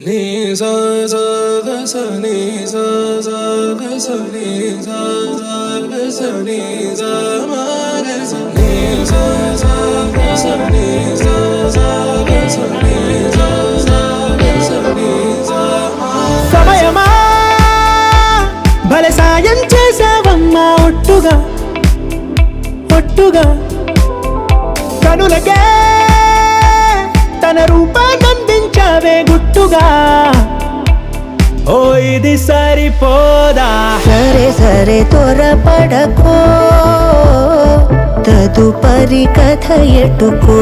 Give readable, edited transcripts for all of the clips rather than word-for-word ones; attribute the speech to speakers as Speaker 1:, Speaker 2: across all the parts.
Speaker 1: ni sa sa ga sa ni sa sa ga sa ni sa sa ga sa ni sa ma ga sa ni sa sa ga sa ni sa sa ga sa ni sa sa ga sa ni sa ma
Speaker 2: సమయమా భలే సాయం చేసావమ్మా ఒట్టుగా ఒట్టుగా కనులకే తన రూపాన్నందించావే గుట్టుగా ఓ ఇది సరిపోదా
Speaker 3: సరే సరే త్వరపడకో తదుపరి కథ ఎటుకో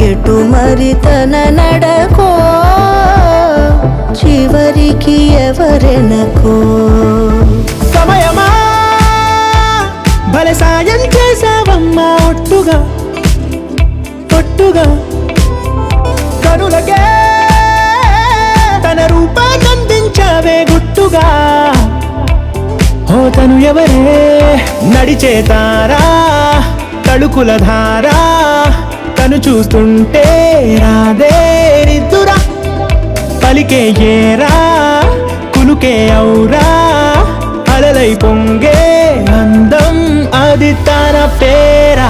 Speaker 3: ఎటు మరి తన నడకో చివరికి ఎవరెనకో
Speaker 2: సమయమా భలే సాయం చేసావమ్మా ఒట్టుగా ఒట్టుగా కనులకే తన రూపాన్నందించావే గుట్టుగా ఓ తను ఎవరే నడిచే తారా తళుకుల ధారా తను చూస్తుంటే రాదే నిద్దురా పలికే ఏరా కులుకే ఔరా అలలై పొంగే అందం అది తన పేరా